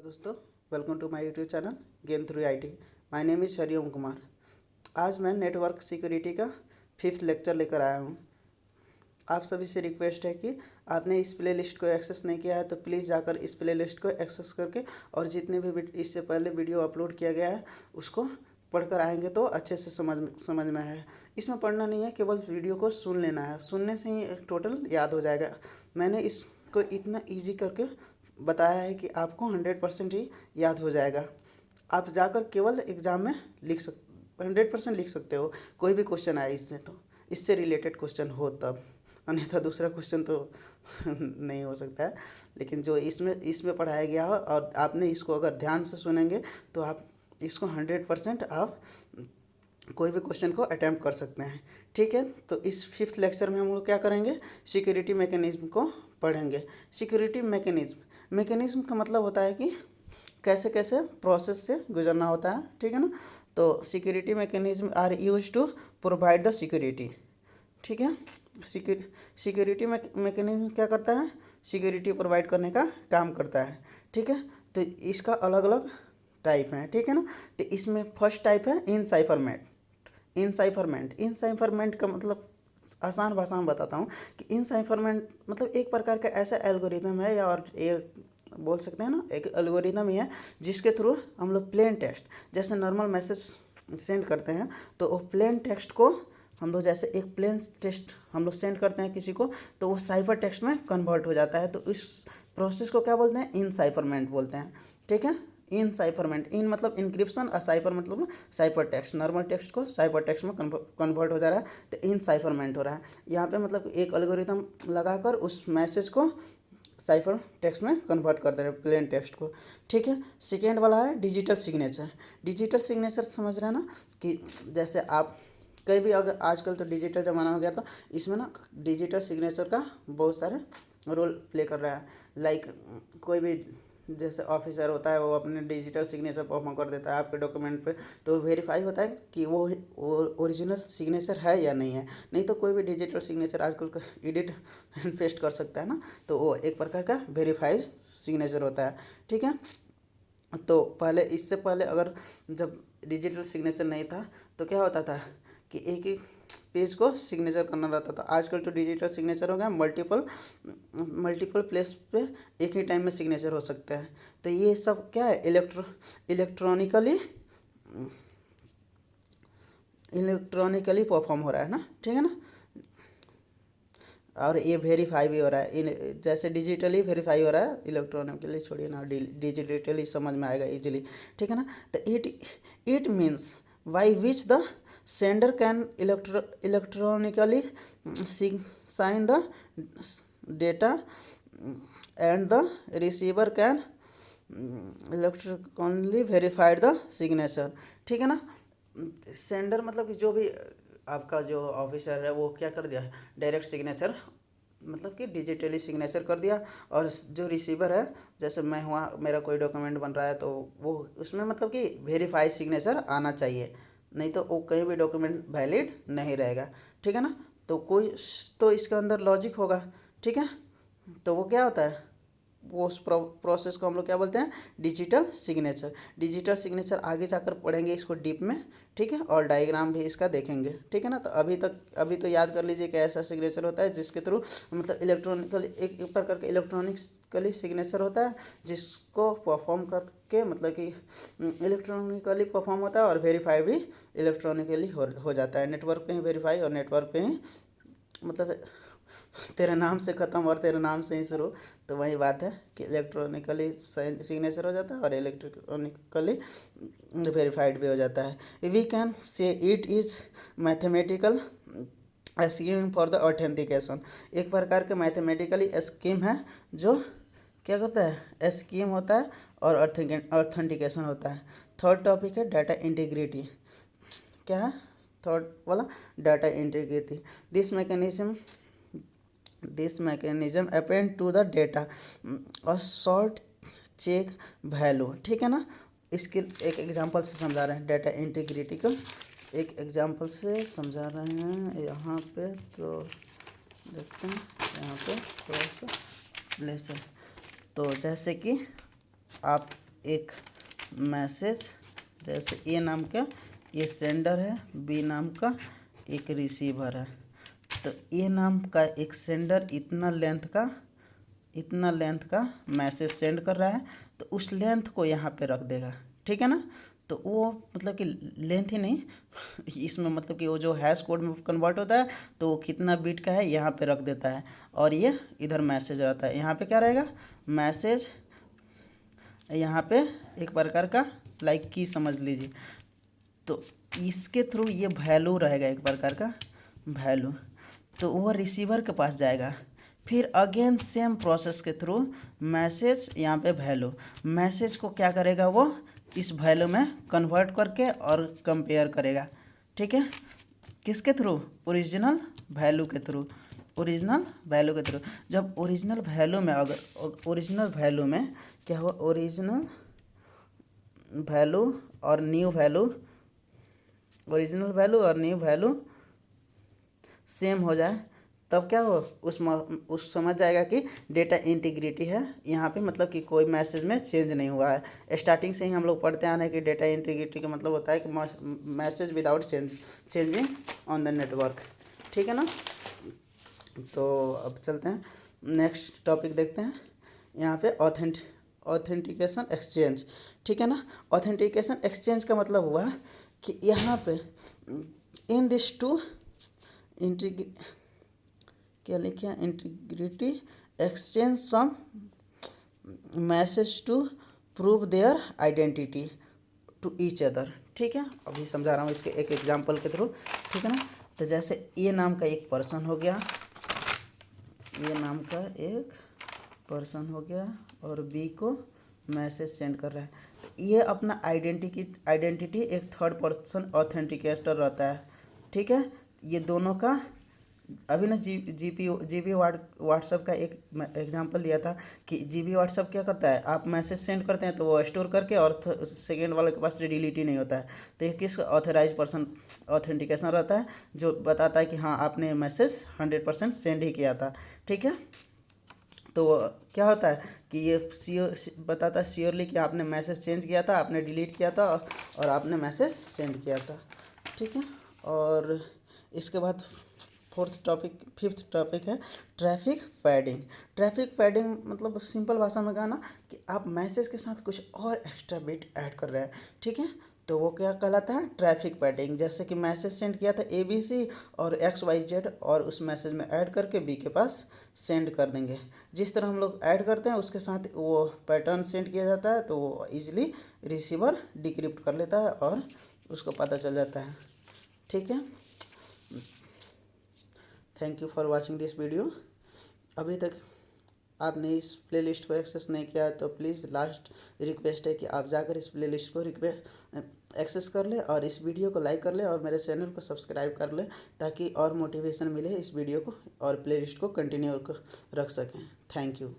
दोस्तों, welcome to my YouTube channel game through IT. My name is Hariom Kumar. आज मैं network security का 5th lecture लेकर आया हूँ। आप सभी से रिक्वेस्ट है कि आपने इस प्ले लिस्ट को एक्सेस नहीं किया है तो प्लीज़ जाकर इस प्ले लिस्ट को एक्सेस करके और जितने भी इससे पहले वीडियो अपलोड किया गया है उसको पढ़कर आएंगे तो अच्छे से समझ में है। इसमें पढ़ना नहीं है, केवल वीडियो को सुन लेना है। सुनने से ही टोटल याद हो जाएगा। मैंने इसको इतना ईजी करके बताया है कि आपको 100% ही याद हो जाएगा। आप जाकर केवल एग्ज़ाम में 100% लिख सकते हो। कोई भी क्वेश्चन आए इससे रिलेटेड क्वेश्चन हो तब, अन्यथा दूसरा क्वेश्चन तो नहीं हो सकता है। लेकिन जो इसमें पढ़ाया गया हो और आपने इसको अगर ध्यान से सुनेंगे तो आप इसको 100% आप कोई भी क्वेश्चन को अटैम्प्ट कर सकते हैं। ठीक है, तो इस 5th लेक्चर में हम लोग क्या करेंगे, सिक्योरिटी मैकेनिज्म को पढ़ेंगे। सिक्योरिटी मैकेनिज्म का मतलब होता है कि कैसे कैसे प्रोसेस से गुजरना होता है। ठीक है ना, तो security mechanism are use to provide the security. ठीक है, सिक्योरिटी मैकेनिज्म क्या करता है, सिक्योरिटी प्रोवाइड करने का काम करता है। ठीक है, तो इसका अलग अलग टाइप है। ठीक है ना, तो इसमें फर्स्ट टाइप है इनसाइफरमेंट का मतलब आसान भाषा में बताता हूँ कि इनसाइफरमेंट मतलब एक प्रकार का ऐसा एल्गोरिदम है, या और एक बोल सकते हैं ना, एक एल्गोरिदम ही है जिसके थ्रू हम लोग प्लेन टेक्स्ट जैसे नॉर्मल मैसेज सेंड करते हैं, तो वो प्लेन टेक्स्ट को हम लोग जैसे एक प्लेन टेक्स्ट हम लोग सेंड करते हैं किसी को, तो वो साइफर टेक्स्ट में कन्वर्ट हो जाता है। तो इस प्रोसेस को क्या बोलते हैं, इनसाइफरमेंट बोलते हैं। ठीक है, इनसाइफरमेंट, इन मतलब इनक्रिप्शन और साइफर मतलब साइफर टेक्स्ट, नॉर्मल टेक्स्ट को साइफर टेक्स्ट में कन्वर्ट हो जा रहा है, तो इनसाइफरमेंट हो रहा है। यहाँ पे मतलब एक एल्गोरिथम लगाकर उस मैसेज को साइफर टेक्स्ट में कन्वर्ट कर दे रहे हैं, प्लेन टेक्स्ट को। ठीक है, सेकेंड वाला है डिजिटल सिग्नेचर समझ रहे हैं ना, कि जैसे आप कहीं भी अगर आजकल तो डिजिटल ज़माना हो गया, तो इसमें ना डिजिटल सिग्नेचर का बहुत सारे रोल प्ले कर रहा है। लाइक कोई भी जैसे ऑफिसर होता है वो अपने डिजिटल सिग्नेचर परफॉर्म कर देता है आपके डॉक्यूमेंट पे, तो वेरीफाई होता है कि वो ओरिजिनल सिग्नेचर है या नहीं है। नहीं तो कोई भी डिजिटल सिग्नेचर आजकल एडिट एंड पेस्ट कर सकता है ना, तो वो एक प्रकार का वेरीफाइड सिग्नेचर होता है। ठीक है, तो पहले इससे पहले अगर जब डिजिटल सिग्नेचर नहीं था तो क्या होता था कि एक एक पेज को सिग्नेचर करना रहता था। आजकल तो डिजिटल सिग्नेचर हो गया, मल्टीपल प्लेस पे एक ही टाइम में सिग्नेचर हो सकता है। तो ये सब क्या है, इलेक्ट्रॉनिकली परफॉर्म हो रहा है ना। ठीक है ना, और ये वेरीफाई भी हो रहा है, इन जैसे डिजिटली वेरीफाई हो रहा है, इलेक्ट्रॉनिकली छोड़िए ना, डिजिटली समझ में आएगा इजीली। ठीक है ना, तो it means by which the sender can electronically sign the data and the receiver can electronically verified the signature. ठीक है ना, सेंडर मतलब कि जो भी आपका जो ऑफिसर है वो क्या कर दिया, डायरेक्ट सिग्नेचर मतलब कि डिजिटली सिग्नेचर कर दिया, और जो रिसीवर है जैसे मैं हुआ, मेरा कोई डॉक्यूमेंट बन रहा है तो वो उसमें मतलब कि वेरीफाई सिग्नेचर आना चाहिए, नहीं तो वो कहीं भी डॉक्यूमेंट वैलिड नहीं रहेगा। ठीक है ना, तो कोई तो इसके अंदर लॉजिक होगा। ठीक है, तो वो क्या होता है, वो उस प्रोसेस को हम लोग क्या बोलते हैं, डिजिटल सिग्नेचर आगे जाकर पढ़ेंगे इसको डीप में। ठीक है, और डायग्राम भी इसका देखेंगे। ठीक है ना, तो अभी तो याद कर लीजिए कि ऐसा सिग्नेचर होता है जिसके थ्रू मतलब इलेक्ट्रॉनिकली एक प्रकार का इलेक्ट्रॉनिकली सिग्नेचर होता है जिसको परफॉर्म करके मतलब कि इलेक्ट्रॉनिकली परफॉर्म होता है, और वेरीफाई भी इलेक्ट्रॉनिकली हो जाता है। नेटवर्क पे ही वेरीफाई और नेटवर्क पे ही मतलब तेरे नाम से ख़त्म और तेरे नाम से ही शुरू, तो वही बात है कि इलेक्ट्रॉनिकली सिग्नेचर हो जाता है और इलेक्ट्रॉनिकली वेरीफाइड भी हो जाता है। We can say it is mathematical scheme for the authentication, एक प्रकार के मैथमेटिकली स्कीम है जो क्या होता है, स्कीम होता है और ऑथेंटिकेशन होता है। थर्ड टॉपिक है डाटा इंटीग्रिटी। क्या है थर्ड वाला, data integrity. This mechanism append to the data और शॉर्ट चेक वैल्यू। ठीक है ना, इसके एक एग्जांपल से समझा रहे हैं डाटा इंटीग्रिटी को, एक एग्जांपल से समझा रहे हैं यहाँ पे। तो देखते हैं यहाँ पे थोड़ा सा लेसन, तो जैसे कि आप एक मैसेज, जैसे ए नाम का ये सेंडर है, बी नाम का एक रिसीवर है। तो ए नाम का एक सेंडर इतना लेंथ का मैसेज सेंड कर रहा है, तो उस लेंथ को यहाँ पे रख देगा, ठीक है ना। तो वो मतलब कि लेंथ ही नहीं, इसमें मतलब कि वो जो हैश कोड में कन्वर्ट होता है तो वो कितना बिट का है यहाँ पे रख देता है, और ये इधर मैसेज रहता है। यहाँ पे क्या रहेगा, मैसेज, यहाँ पे एक प्रकार का लाइक की समझ लीजिए। तो इसके थ्रू ये वैल्यू रहेगा, एक प्रकार का वैल्यू, तो वो रिसीवर के पास जाएगा। फिर अगेन सेम प्रोसेस के थ्रू मैसेज, यहाँ पे वैल्यू, मैसेज को क्या करेगा वो इस वैल्यू में कन्वर्ट करके और कंपेयर करेगा, ठीक है। किसके थ्रू, ओरिजिनल वैल्यू के थ्रू, ओरिजिनल वैल्यू के थ्रू। जब ओरिजिनल वैल्यू में, अगर ओरिजिनल वैल्यू में क्या हुआ, ओरिजिनल वैल्यू और न्यू वैल्यू, ओरिजिनल वैल्यू और न्यू वैल्यू सेम हो जाए, तब क्या हो, उस समझ जाएगा कि डेटा इंटीग्रिटी है यहाँ पे, मतलब कि कोई मैसेज में चेंज नहीं हुआ है। स्टार्टिंग से ही हम लोग पढ़ते आ रहे हैं कि डेटा इंटीग्रिटी का मतलब होता है कि message without changing on the network, ठीक है ना। तो अब चलते हैं नेक्स्ट टॉपिक देखते हैं। यहाँ पे ऑथेंटिकेशन एक्सचेंज, ठीक है ना। ऑथेंटिकेशन एक्सचेंज का मतलब हुआ कि यहाँ पे इन दिस टू क्या लिखे हैं, integrity exchange some message to prove their identity to each other, ठीक है। अभी समझा रहा हूँ इसके एक एग्जांपल के थ्रू, ठीक है ना। तो जैसे ए नाम का एक पर्सन हो गया, ए नाम का एक पर्सन हो गया और बी को मैसेज सेंड कर रहा है, तो ये अपना आइडेंटिटी एक थर्ड पर्सन ऑथेंटिकेटर रहता है, ठीक है। ये दोनों का अभी ना जीबी व्हाट्सएप का एक एग्जांपल दिया था कि जीबी व्हाट्सएप क्या करता है, आप मैसेज सेंड करते हैं तो वो स्टोर करके और सेकेंड वाले के पास डिलीट ही नहीं होता है। तो ये किस ऑथराइज पर्सन ऑथेंटिकेशन रहता है, जो बताता है कि हाँ आपने मैसेज 100% सेंड ही किया था, ठीक है। तो क्या होता है कि ये बताता है श्योरली कि आपने मैसेज चेंज किया था, आपने डिलीट किया था और आपने मैसेज सेंड किया था, ठीक है। और इसके बाद फिफ्थ टॉपिक है ट्रैफिक पैडिंग। ट्रैफिक पैडिंग मतलब सिंपल भाषा में कहना कि आप मैसेज के साथ कुछ और एक्स्ट्रा बिट ऐड कर रहे हैं, ठीक है। तो वो क्या कहलाता है, ट्रैफिक पैडिंग। जैसे कि मैसेज सेंड किया था ABC और XYZ, और उस मैसेज में ऐड करके B के पास सेंड कर देंगे। जिस तरह हम लोग ऐड करते हैं उसके साथ वो पैटर्न सेंड किया जाता है, तो वो ईजिली रिसीवर डिक्रिप्ट कर लेता है और उसको पता चल जाता है, ठीक है। Thank you for watching this video. अभी तक आपने इस प्लेलिस्ट को एक्सेस नहीं किया है तो प्लीज़ लास्ट रिक्वेस्ट है कि आप जाकर इस प्लेलिस्ट को एक्सेस कर ले और इस वीडियो को लाइक कर ले और मेरे चैनल को सब्सक्राइब कर ले, ताकि और मोटिवेशन मिले इस वीडियो को और प्लेलिस्ट को कंटिन्यू रख सकें। Thank you.